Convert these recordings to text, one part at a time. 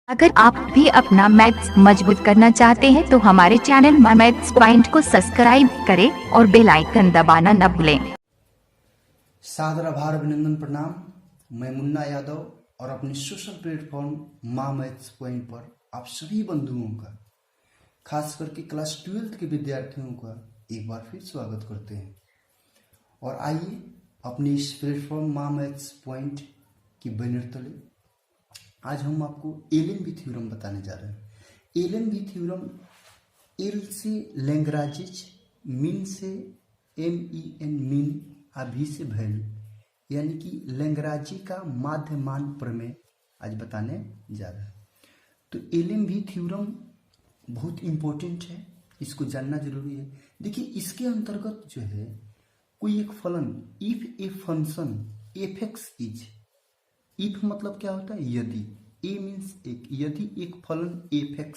अगर आप भी अपना मैथ्स मजबूत करना चाहते हैं तो हमारे चैनल मैथ्स पॉइंट को सब्सक्राइब करें और बेल आइकन दबाना न भूलें। सादर आभार अभिनंदन प्रणाम। मैं मुन्ना यादव और अपने सोशल प्लेटफॉर्म माँ मैथ्स पॉइंट पर आप सभी बंधुओं का, खास करके क्लास 12th के विद्यार्थियों का एक बार फिर स्वागत करते हैं। और आइए अपने इस प्लेटफॉर्म माँ मैथ्स पॉइंट की बैनर तले आज हम आपको एलएनबी थ्योरम बताने जा रहे हैं। एलएनबी थ्योरम, एल से लैग्रांज, मीन से MEN मीन, अभी से वैल्यू, यानी कि लैग्रांज का माध्यमान प्रमेय आज बताने जा रहे हैं। तो एलएनबी थ्योरम बहुत इम्पोर्टेंट है, इसको जानना जरूरी है। देखिए, इसके अंतर्गत जो है कोई एक फलन, if a function F is, if मतलब क्या होता है यदि, ए मीन्स एक, यदि एक फलन एफ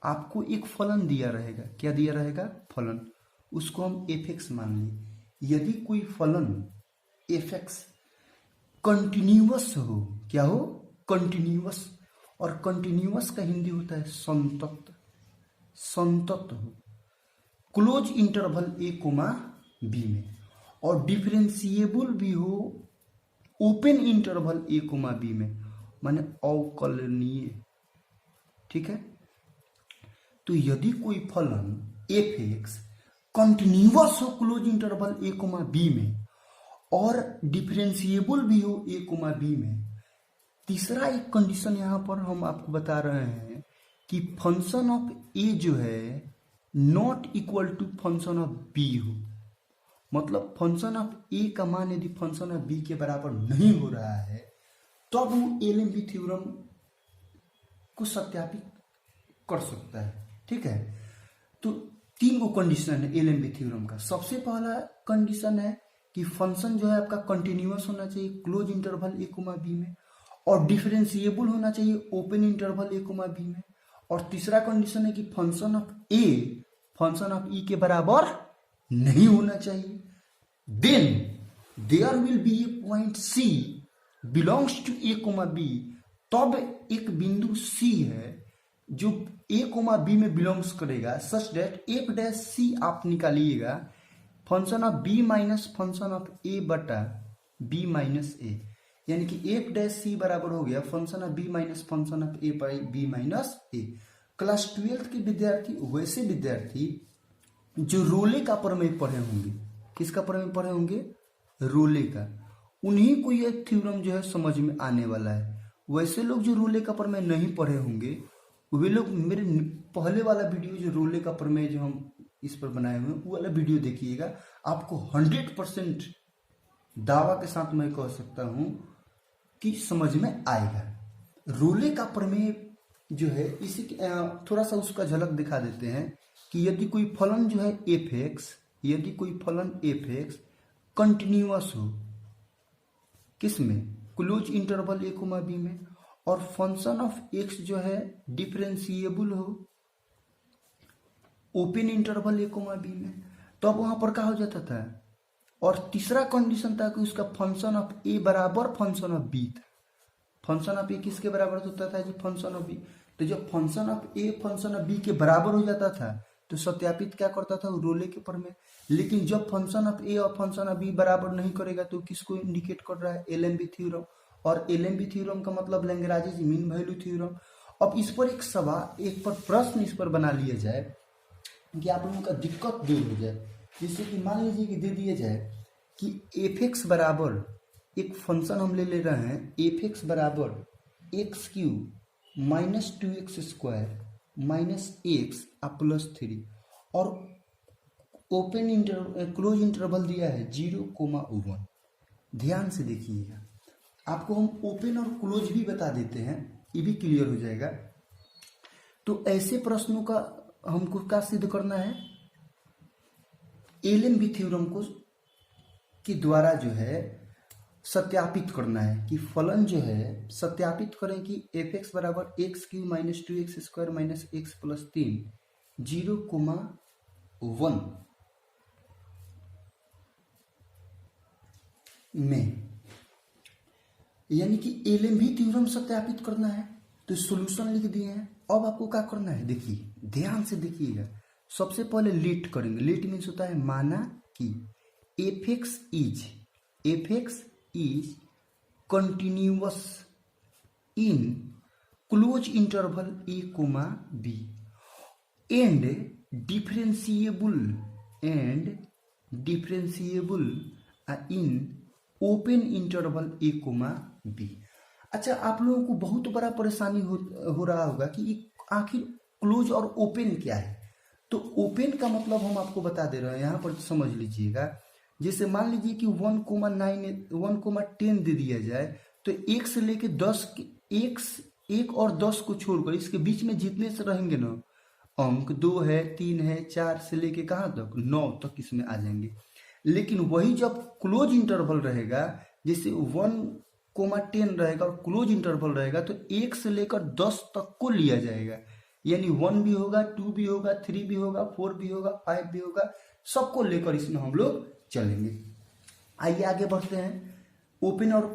आपको एक फलन दिया रहेगा, क्या दिया रहेगा? फलन, उसको हम एफ मान लिए। यदि कोई फलन एफ कंटिन्यूअस हो, क्या हो? कंटिन्यूअस। और कंटिन्यूअस का हिंदी होता है संतत, संतत हो क्लोज इंटरवल ए कोमा बी में, और डिफरेंशिएबल भी हो ओपन इंटरवल ए कोमा बी में, माने अवकलनीय। ठीक है, तो यदि कोई फलन एफ एक्स कंटिन्यूअस हो क्लोज इंटरवल ए कोमा बी में और डिफरेंशिएबल भी हो ए कोमा बी में, तीसरा एक कंडीशन यहां पर हम आपको बता रहे हैं कि फंक्शन ऑफ ए जो है not equal to function of B हो। मतलब फंक्शन ऑफ ए का मान यदि फंक्शन ऑफ बी के बराबर नहीं हो रहा है तब वो एलएनबी थ्योरम को सत्यापित कर सकता है। ठीक है, तो तीन गो कंडीशन है एलएनबी थ्योरम का। सबसे पहला कंडीशन है कि फंक्शन जो है आपका कंटिन्यूअस होना चाहिए क्लोज इंटरवल ए कोमा बी में, और डिफरेंशिएबल होना चाहिए ओपन इंटरवल ए कोमा बी में। और तीसरा कंडीशन है कि function of A function of E के बराबर नहीं होना चाहिए। Then there will be a point c belongs to a comma b, तब एक बिंदु सी है जो ए कोमा बी में बिलोंग्स करेगा, सच डेट एक डैश सी आप निकालिएगा function of B minus function of ए बटा बी माइनस ए, यानी कि एक डैश सी बराबर हो गया function of B minus function of A by B minus A. Class 12th के विद्यार्थी, वैसे विद्यार्थी जो रोले का प्रमेय पढ़े होंगे, किसका प्रमेय पढ़े होंगे? रोले का, उन्हीं को यह थ्योरम जो है समझ में आने वाला है। वैसे लोग जो रोले का प्रमेय नहीं पढ़े होंगे, वे लोग मेरे पहले वाला वीडियो जो रोले का प्रमेय जो हम इस पर बनाए हुए हैं वो वाला वीडियो देखिएगा, आपको 100% दावा के साथ मैं कह सकता हूं कि समझ में आएगा। रोले का प्रमेय जो है, इसी थोड़ा सा उसका झलक दिखा देते हैं कि यदि कोई फलन जो है एफ एक्स, यदि कोई फलन एफ एक्स कंटिन्यूअस हो, किसमें? क्लोज इंटरवल ए कोमा बी में, और फंक्शन ऑफ एक्स जो है डिफरेंशिएबल हो ओपन इंटरवल ए कोमा बी में, तो अब वहां पर क्या हो जाता था? और तीसरा कंडीशन था कि उसका फंक्शन ऑफ ए बराबर फंक्शन ऑफ बी था। फंक्शन ऑफ ए किसके बराबर होता था जी? Function of B. तो जब function of A function of B के बराबर हो जाता था तो सत्यापित क्या करता था? रोले के प्रमेय। लेकिन जब फंक्शन ऑफ ए और फंक्शन ऑफ बी बराबर नहीं करेगा तो किसको इंडिकेट कर रहा है? LNB theorem. और एलएनबी थ्योरम का मतलब लैग्रांज मीन वैल्यू थ्योरम। अब इस पर एक सवाल, एक पर प्रश्न इस पर बना लिया जाए कि आप लोगों का दिक्कत दूर हो जाए। जिससे कि मान लीजिए कि दे दिया जाए कि एफ एक्स बराबर, एक फंक्शन हम ले रहे हैं एफ एक्स बराबर x Q minus 2x square minus x plus 3, और ओपन इंटरवल क्लोज इंटरवल दिया है 0,1। ध्यान से देखिएगा, आपको हम ओपन और क्लोज भी बता देते हैं, ये भी क्लियर हो जाएगा। तो ऐसे प्रश्नों का हमको क्या सिद्ध करना है? एलएनबी थ्योरम को के द्वारा जो है सत्यापित करना है कि फलन जो है, सत्यापित करें कि एफ एक्स बराबर x Q minus 2x square minus x plus 3 0,1 में, यानी कि एलएनबी थ्योरम सत्यापित करना है। तो सॉल्यूशन लिख दिए हैं। अब आपको क्या करना है, देखिए ध्यान से देखिएगा। सबसे पहले लेट करेंगे। लेट मीन्स होता है माना कि F X is continuous in close interval A comma B and differentiable in open interval A comma B. अच्छा, आप लोगों को बहुत बड़ा परेशानी हो रहा होगा कि आखिर क्लोज और ओपन क्या है। तो ओपन का मतलब हम आपको बता दे रहे हैं, यहाँ पर समझ लीजिएगा। जैसे मान लीजिए कि 1,10 दे दिया जाए, तो 1 से लेके 10, 1 और 10 को छोड़कर इसके बीच में जितने से रहेंगे ना अंक, 2 है, 3 है, 4 से लेके कहाँ तक 9 तक इसमें आ जाएंगे। लेकिन वही जब क्लोज इंटरवल रहेगा, जैसे 1,10 रहेगा और क्लोज इंटरवल रहेगा, तो 1 से लेकर 10 तक को लिया जाएगा। यानी 1 भी होगा, 2 भी होगा, 3 भी होगा, 4 भी होगा, 5 भी होगा, सबको लेकर इसमें हम लोग चलेंगे। आइए आगे बढ़ते हैं। ओपन और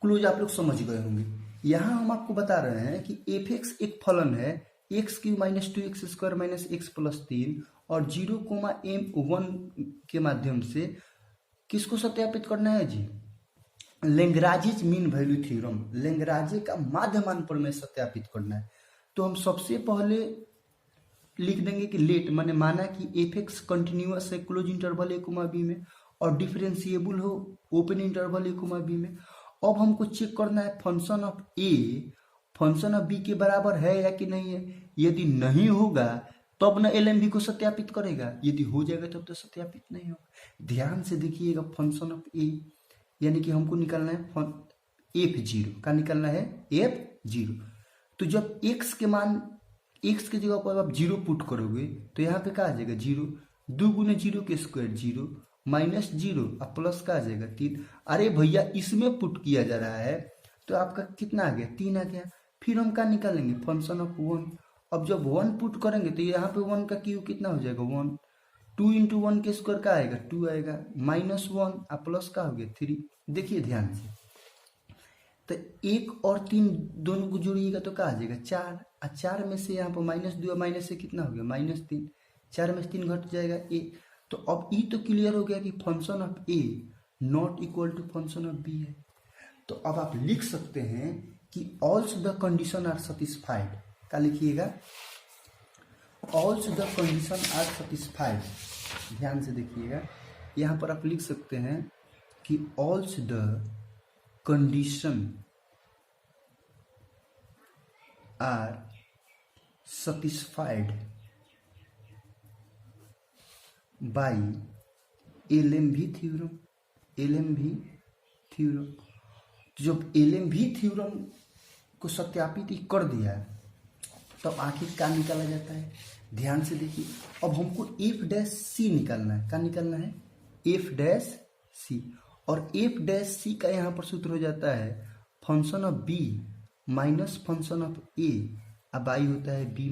क्लोज आप लोग समझ गए होंगे। यहाँ हम आपको बता रहे हैं कि एफ एक्स एक फलन है, x³ - 2x² - x + 3 और 0,m1 के माध्यम से किसको सत्यापित करना है जी? Lagrange mean value theorem, Lagrange का माध्यमान प्रमेय सत्यापित करना है। तो हम सबसे पहले लिख देंगे कि लेट माने माना कि एफ एक्स कंटिन्यूअस है क्लोज इंटरवल ए कोमा बी में और डिफरेंशिएबल हो ओपन इंटरवल ए कोमा बी में। अब हमको चेक करना है function of A function of B के बराबर है या कि नहीं है। यदि नहीं होगा तब ना LMB को सत्यापित करेगा, यदि हो जाएगा तब तो सत्यापित नहीं होगा। ध्यान से देखिएगा, फंक्शन ऑफ ए यानी कि हमको निकालना है F0 का, निकालना है F0। तो जब x के मान x के जगह पर आप 0 पुट करोगे तो यहाँ पे क्या आ जाएगा 0, 2 गुने 0 के स्क्वायर 0 माइनस 0 अब प्लस का आ जाएगा 3। अरे भैया इसमें पुट किया जा रहा है तो आपका कितना आ गया 3 आ गया। फिर हम क्या निकालेंगे फंक्शन ऑफ 1। अब जब 1 पुट करेंगे तो यहाँ पे 1 का क्यू कितना हो जाएगा 1, 2 × 1 के स्क्वायर का आएगा 2 आएगा, -1 अब प्लस का हो गया 3। देखिए ध्यान से, तो 1 और 3 दोनों को जोड़िएगा तो क्या आ जाएगा 4, और 4 में से यहाँ पर -2 माइनस से कितना हो गया -3, 4 में से 3 घट जाएगा a। तो अब ई तो क्लियर हो गया कि function of a not equal to function of b है। तो अब आप लिख सकते हैं कि also the condition are satisfied. क्या लिखिएगा, also the condition are satisfied. ध्यान से देखिएगा, यहाँ पर आप लिख सकते हैं कि also the condition are satisfied by LMB theorem. LMB theorem, तो जब LMB थ्योरम को सत्यापित कर दिया तब आखिर क्या निकाला जाता है। ध्यान से देखिए, अब हमको F' निकालना है। क्या निकालना है F', और F' का यहाँ पर सूत्र हो जाता है function of B minus function of A, अब आई होता है B - A।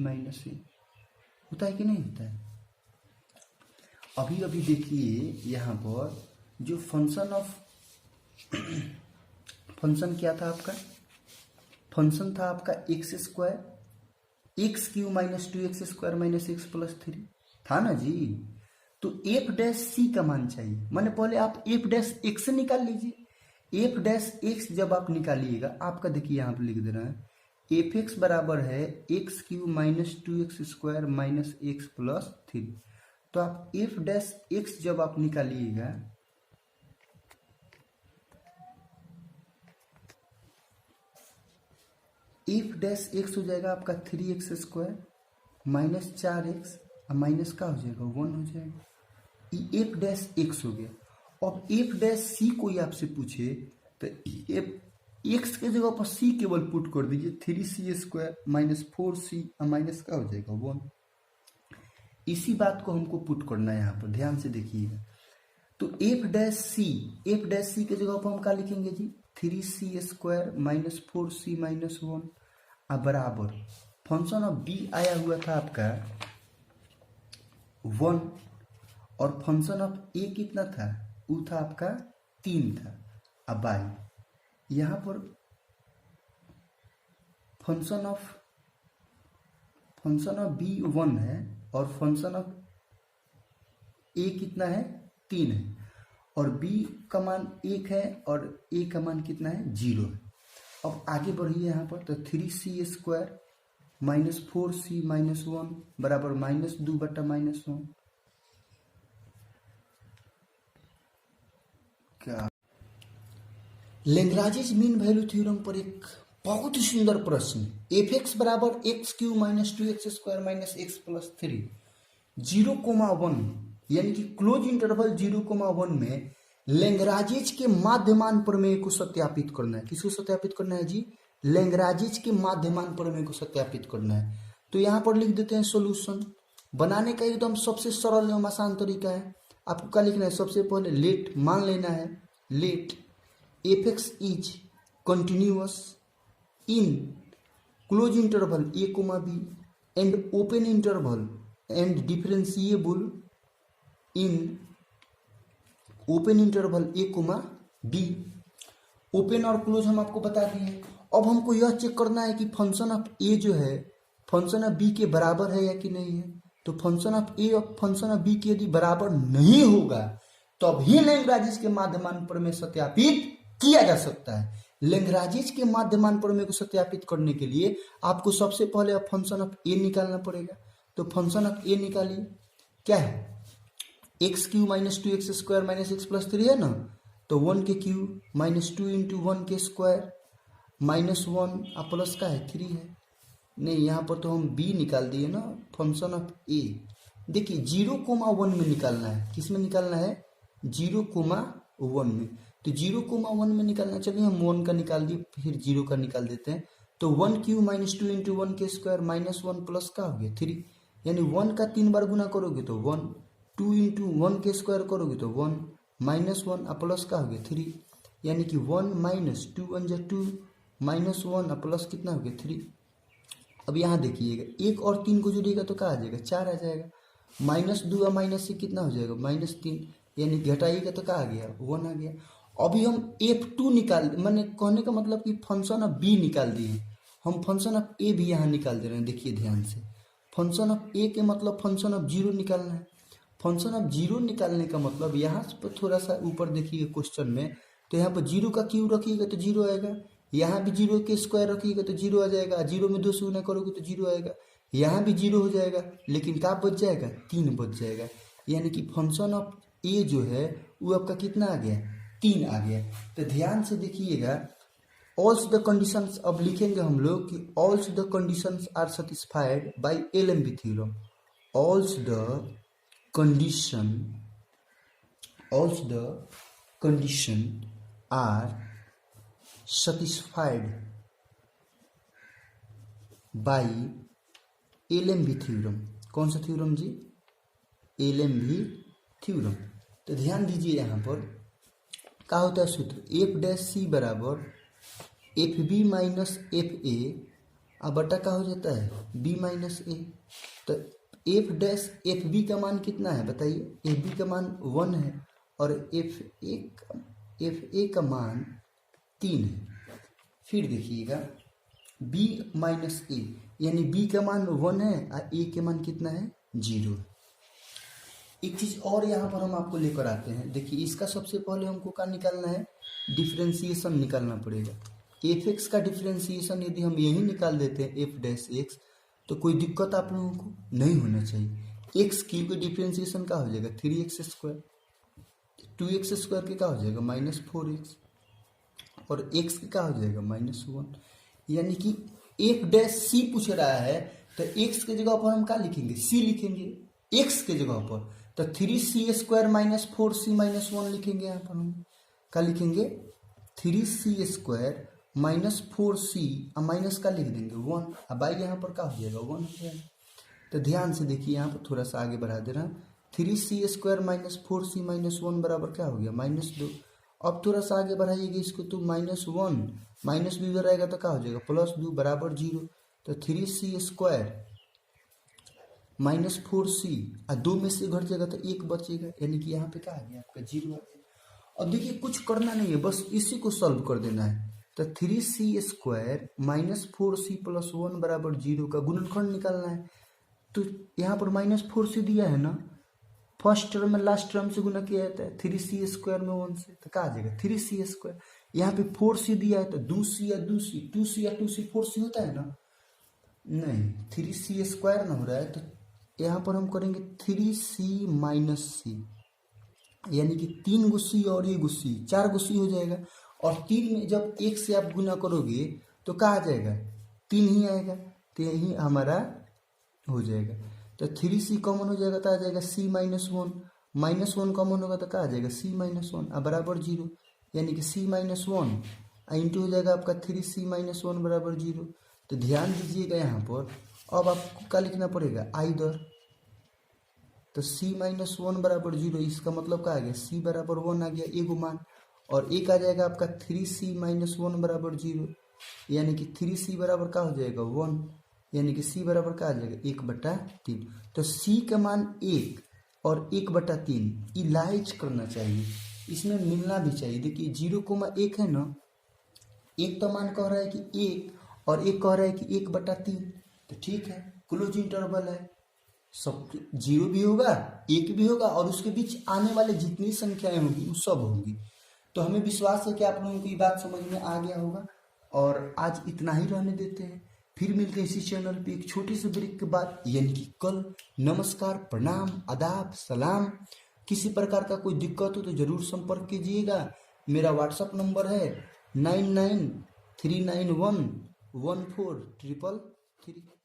होता है कि नहीं होता है। अभी अभी देखिए यहाँ पर जो फंक्शन ऑफ फंक्शन क्या था आपका, फंक्शन था आपका x² x³ - 2x² - x + 3 था ना जी। तो F' का मान चाहिए, माने पहले आप F' निकाल लीजिए। F' जब आप निकालिएगा आपका देखिए यहाँ पर लिख दे रहे हैं Fx बराबर है x³ - 2x² - x + 3। तो आप F' जब आप निकालिएगा F' हो जाएगा आपका 3x² - 4x और माइनस का हो जाएगा 1 हो जाएगा। ये F' हो गया। अब F' कोई आपसे पूछे तो x के जगह पर c केवल पुट कर दीजिए, 3c² - 4c और माइनस का हो जाएगा 1। इसी बात को हमको पुट करना है यहाँ पर, ध्यान से देखिएगा। तो F' के जगह पर हम क्या लिखेंगे जी 3c² - 4c - 1 बराबर फंक्शन ऑफ b आया हुआ था आपका 1 और फंक्शन ऑफ a कितना था, वो था आपका 3 था। अब आई यहाँ पर फंक्शन ऑफ बी 1 है और फंक्शन ऑफ ए कितना है 3 है, और बी का मान 1 है और ए का मान कितना है 0 है। अब आगे बढ़िए यहाँ पर, तो 3c² माइनस 4c माइनस 1 बराबर -2/-1। क्या लैग्रांजेस मीन वैल्यू थ्योरम पर एक बहुत ही सुंदर प्रश्न, f(x) बराबर x³ minus 2x² minus x plus 3 0,1 यानी कि क्लोज इंटरवल 0,1 में लैग्रांजेस के माध्यमान प्रमेय को सत्यापित करना है। किसको सत्यापित करना है जी? लैग्रांजेस के माध्यमान प्रमेय को सत्यापित करना है। तो यहाँ पर लिख देते हैं सॉल्यूशन। बनाने का एकदम सबसे सरल एवं आसान तरीका है। आपको क्या लिखना है? सबसे पहले लेट मान लेना है, let f(x) is continuous in close interval a, b and open interval and differentiable in open interval a, b। Open और क्लोज हम आपको बता दिए। अब हमको यह चेक करना है कि फंक्शन ऑफ a जो है फंक्शन ऑफ b के बराबर है या कि नहीं है। तो फंक्शन ऑफ a और फंक्शन ऑफ b के यदि बराबर नहीं होगा तभी लैग्रांजेस के माध्यमान प्रमेय सत्यापित किया जा सकता है। लैग्रांजेस के माध्यमान प्रमेय को सत्यापित करने के लिए आपको सबसे पहले फंक्शन ऑफ a निकालना पड़ेगा। तो फंक्शन ऑफ a निकालिए, क्या है? x³ minus 2x² minus x plus 3 है ना, तो 1 के क्यूब माइनस 2 इंटू 1 के स्क्वायर माइनस 1 प्लस का है 3 है। नहीं, यहाँ पर तो हम b निकाल दिए ना, फंक्शन ऑफ a। देखिए 0,1 में निकालना है। किस में निकालना है? 0,1 में। तो 0,1 में निकालना, चलिए हम 1 का निकाल दिए, फिर 0 का निकाल देते हैं। तो 1 क्यूब माइनस 2 इंटू 1 के स्क्वायर माइनस 1 प्लस का हो गया 3, यानी 1 का 3 बार गुना करोगे तो 1, 2 इंटू 1 के स्क्वायर करोगे तो 1 माइनस 1 प्लस का हो गया 3, यानी कि 1 माइनस 2 1 जा 2 माइनस 1 प्लस कितना हो गया 3। अब यहाँ देखिएगा 1 और 3 को जोड़िएगा तो क्या आ जाएगा? 4 आ जाएगा। माइनस 2 और माइनस से कितना हो जाएगा? -3, यानी घटाइएगा तो क्या आ गया? 1 आ गया। अभी हम f2 निकाल, मैंने कहने का मतलब कि फंक्शन ऑफ b निकाल दिए, हम फंक्शन ऑफ a भी यहाँ निकाल दे रहे हैं। देखिए ध्यान से, फंक्शन ऑफ a के मतलब फंक्शन ऑफ 0 निकालना है। फंक्शन ऑफ 0 निकालने का मतलब यहाँ पर थोड़ा सा ऊपर देखिएगा क्वेश्चन में, तो यहाँ पर 0 का क्यूब रखिएगा तो 0 आएगा, यहाँ भी 0 के स्क्वायर रखिएगा तो 0 आ जाएगा, 0 में 2 से गुना करोगे तो 0 आएगा, यहाँ भी 0 हो जाएगा, लेकिन क्या बच जाएगा? 3 बच जाएगा। यानी कि फंक्शन ऑफ a जो है वो आपका कितना आ गया? 3 आ गया। तो ध्यान से देखिएगा, ऑल्स द कंडीशंस, अब लिखेंगे हम लोग कि also the conditions are satisfied by LMB theorem. Also the condition are satisfied by LMB theorem. कौन सा थ्योरम जी? LMB theorem. तो ध्यान दीजिए, यहाँ पर क्या होता है सूत्र? f' बराबर fb माइनस fa बटा क्या हो जाता है? b minus a। तो f'fb का मान कितना है बताइए? fb का मान 1 है और fa का मान 3 है। फिर देखिएगा b माइनस a, यानी b का मान 1 है और a के मान कितना है? 0। एक चीज और यहाँ पर हम आपको लेकर आते हैं। देखिए इसका सबसे पहले हमको क्या निकालना है? डिफ्रेंसिएशन निकालना पड़ेगा। f(x) का डिफ्रेंसिएशन यदि हम यही निकाल देते हैं f'(x) तो कोई दिक्कत आप लोगों को नहीं होना चाहिए। x क्यूब का डिफ्रेंसिएशन क्या हो जाएगा? 3x², 2x² के क्या हो जाएगा? -4x, और x के क्या हो जाएगा? -1। यानी कि f' पूछ रहा है तो x के जगह पर हम क्या लिखेंगे? c लिखेंगे x के जगह पर। तो 3c² माइनस 4c माइनस 1 लिखेंगे। यहाँ पर हम क्या लिखेंगे? 3c² माइनस 4c और माइनस का लिख देंगे 1। अब आई यहाँ पर क्या हो जाएगा? 1 हो जाएगा। तो ध्यान से देखिए, यहाँ पर थोड़ा सा आगे बढ़ा दे रहा हूँ। 3c² माइनस 4c माइनस 1 बराबर क्या हो गया? -2। अब थोड़ा सा आगे बढ़ाइएगा इसको, तो -1 माइनस 2 इधर आएगा तो क्या हो जाएगा? +2 बराबर 0। तो 3c² माइनस 4c और 2 में से घट जाएगा तो 1 बचेगा, यानी कि यहाँ पे क्या आ गया? आपका 0 आ गया। अब देखिए कुछ करना नहीं है, बस इसी को सॉल्व कर देना है। तो 3c² -4c + 1 बराबर 0 का गुणनखंड निकालना है। तो यहाँ पर -4c दिया है ना, फर्स्ट टर्म में लास्ट टर्म से गुना किया जाता है 3c² में 1 से, तो क्या आ जाएगा 3c²। यहाँ पे 4c दिया है तो 2c या 2c 2c या 2c 4c होता है ना, नहीं 3c² ना हो रहा है। तो यहाँ पर हम करेंगे 3c - c, यानी कि 3 गो c और 1 गो c, 4 गो c हो जाएगा। और 3 में जब 1 से आप गुना करोगे तो क्या आ जाएगा 3 ही आएगा, तो यही हमारा हो जाएगा। तो 3c कॉमन हो जाएगा तो आ जाएगा c - 1, -1 कॉमन होगा तो क्या आ जाएगा c - 1 बराबर 0, यानी कि c - 1 इंटू हो जाएगा आपका 3c - 1 बराबर 0। तो ध्यान दीजिएगा यहाँ पर, अब आपको क्या लिखना पड़ेगा आइदर। तो c - 1 बराबर 0, इसका मतलब क्या आ गया c बराबर 1 आ गया, एगो मान, और एक आ जाएगा आपका 3c - 1 बराबर 0, यानी कि 3c बराबर क्या हो जाएगा 1, यानी कि c बराबर क्या आ जाएगा 1/3। तो c का मान 1 और 1/3 इलाइज करना चाहिए, इसमें मिलना भी चाहिए। देखिए 0,1 है ना, एक तो मान कह रहा है कि 1 और एक कह रहा है कि 1/3, तो ठीक है क्लोज इंटरवल है, सब 0 भी होगा 1 भी होगा और उसके बीच आने वाले जितनी संख्याएं होंगी वो सब होंगी। तो हमें विश्वास है कि आप लोगों को ये बात समझ में आ गया होगा, और आज इतना ही रहने देते हैं, फिर मिलते हैं इसी चैनल पे एक छोटे से ब्रेक के बाद, यानी कि कल। नमस्कार, प्रणाम, आदाब, सलाम। किसी प्रकार का कोई दिक्कत हो तो जरूर संपर्क कीजिएगा। मेरा व्हाट्सअप नंबर है 9939114333।